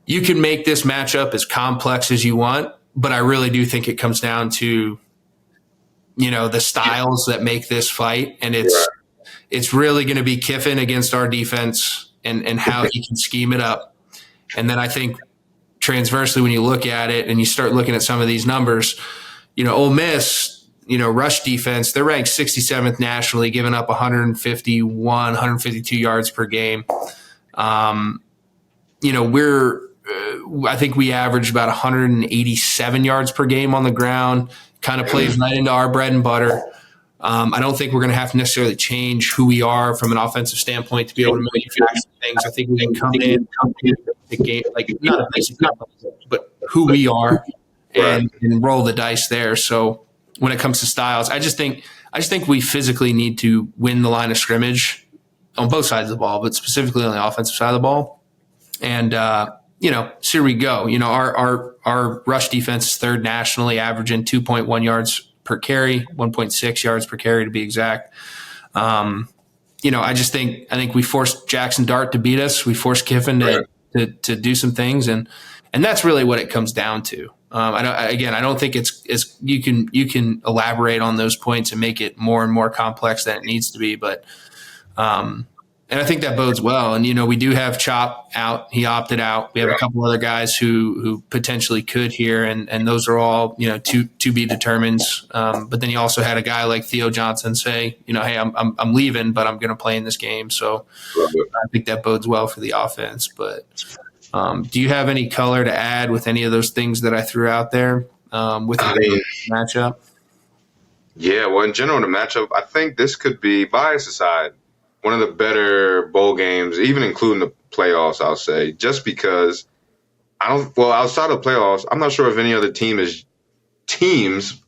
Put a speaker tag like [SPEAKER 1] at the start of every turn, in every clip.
[SPEAKER 1] you can make this matchup as complex as you want, but I really do think it comes down to, the styles that make this fight. And it's really going to be Kiffin against our defense and how he can scheme it up. And then I think transversely, when you look at it and you start looking at some of these numbers, Ole Miss, rush defense, they're ranked 67th nationally, giving up 152 yards per game. I think we average about 187 yards per game on the ground, kind of plays right into our bread and butter. I don't think we're going to have to necessarily change who we are from an offensive standpoint to be able to manufacture things. I think we can come in the game, like not a basic, but who we are and roll the dice there. So when it comes to styles, I just think we physically need to win the line of scrimmage on both sides of the ball, but specifically on the offensive side of the ball. And, so here we go. Our rush defense is third nationally, averaging 2.1 yards per carry, 1.6 yards per carry to be exact. I think we forced Jackson Dart to beat us. We forced Kiffin to do some things, and that's really what it comes down to. I don't think it's you can elaborate on those points and make it more and more complex than it needs to be, but and I think that bodes well. And, we do have Chop out. He opted out. We have a couple other guys who potentially could here, and those are all, to be determined. But then you also had a guy like Theo Johnson say, hey, I'm leaving, but I'm going to play in this game. So I think that bodes well for the offense. But do you have any color to add with any of those things that I threw out there with the matchup?
[SPEAKER 2] Yeah, well, in general, the matchup, I think this could be, bias aside, one of the better bowl games, even including the playoffs, I'll say, just because outside of the playoffs, I'm not sure if any other teams,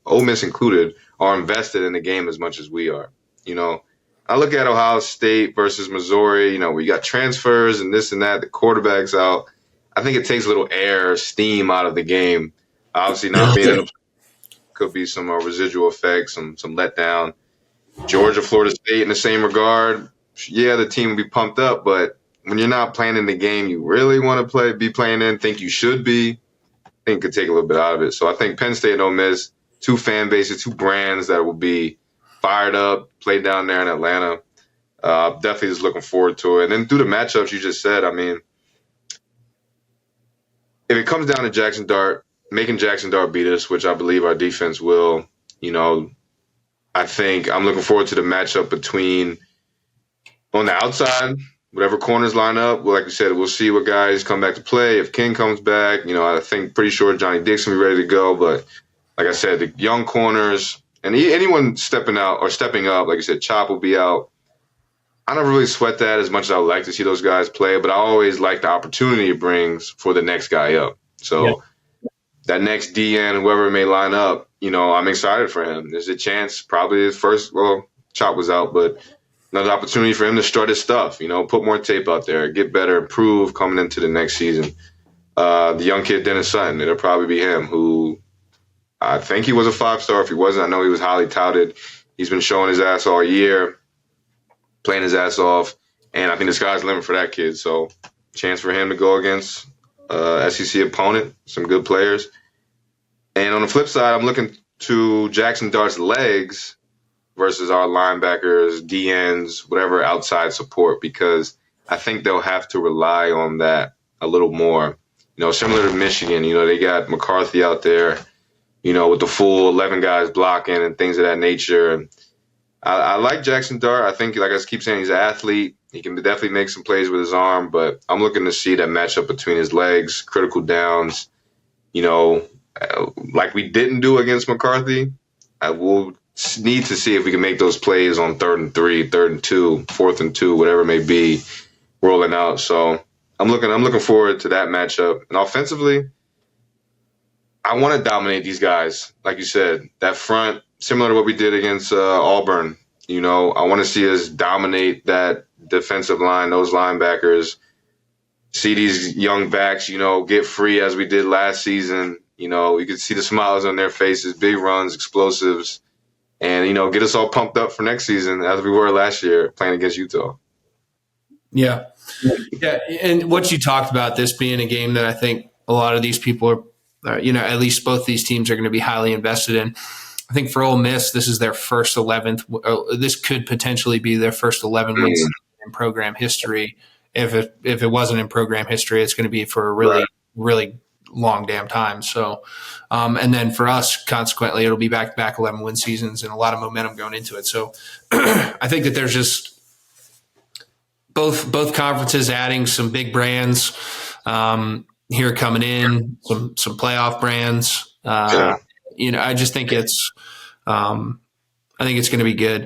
[SPEAKER 2] Ole Miss included, are invested in the game as much as we are. I look at Ohio State versus Missouri, we got transfers and this and that, the quarterback's out. I think it takes a little steam out of the game. Obviously not being in the could be some residual effects, some letdown. Georgia, Florida State in the same regard. Yeah, the team will be pumped up, but when you're not playing in the game you really want to be playing in, think you should be, I think it could take a little bit out of it. So I think Penn State and Ole Miss, two fan bases, two brands that will be fired up, played down there in Atlanta. Definitely just looking forward to it. And then through the matchups you just said, if it comes down to Jackson Dart, making Jackson Dart beat us, which I believe our defense will, I think I'm looking forward to the matchup between on the outside, whatever corners line up. Well, like we said, we'll see what guys come back to play. If King comes back, I think pretty sure Johnny Dixon will be ready to go. But like I said, the young corners and anyone stepping up, like you said, Chop will be out. I don't really sweat that as much as I would like to see those guys play, but I always like the opportunity it brings for the next guy up. So that next DN, whoever may line up, I'm excited for him. There's a chance, probably his first, Chop was out, but another opportunity for him to start his stuff, put more tape out there, get better, improve coming into the next season. The young kid, Dennis Sutton, it'll probably be him, who I think he was a 5-star. If he wasn't, I know he was highly touted. He's been showing his ass all year, playing his ass off, and I think the sky's the limit for that kid. So chance for him to go against SEC opponent, some good players. And on the flip side, I'm looking to Jackson Dart's legs versus our linebackers, DNs, whatever outside support, because I think they'll have to rely on that a little more. Similar to Michigan, they got McCarthy out there, with the full 11 guys blocking and things of that nature. And I like Jackson Dart. I think, like I keep saying, he's an athlete. He can definitely make some plays with his arm, but I'm looking to see that matchup between his legs, critical downs, like we didn't do against McCarthy. I will need to see if we can make those plays on 3rd and 3, 3rd and 2, 4th and 2, whatever it may be, rolling out. So I'm looking forward to that matchup. And offensively, I want to dominate these guys. Like you said, that front, similar to what we did against Auburn. I want to see us dominate that defensive line, those linebackers, see these young backs, get free as we did last season. You could see the smiles on their faces, big runs, explosives, and, get us all pumped up for next season as we were last year playing against Utah.
[SPEAKER 1] Yeah. Yeah, and what you talked about, this being a game that I think a lot of these people are, at least both these teams are going to be highly invested in. I think for Ole Miss, this is their first 11th. This could potentially be their first 11 wins in program history. If it wasn't in program history, it's going to be for a really, really long damn time. So, and then for us, consequently, it'll be back 11 win seasons and a lot of momentum going into it. So, I think that there's just both conferences adding some big brands here coming in, some playoff brands. I just think it's going to be good.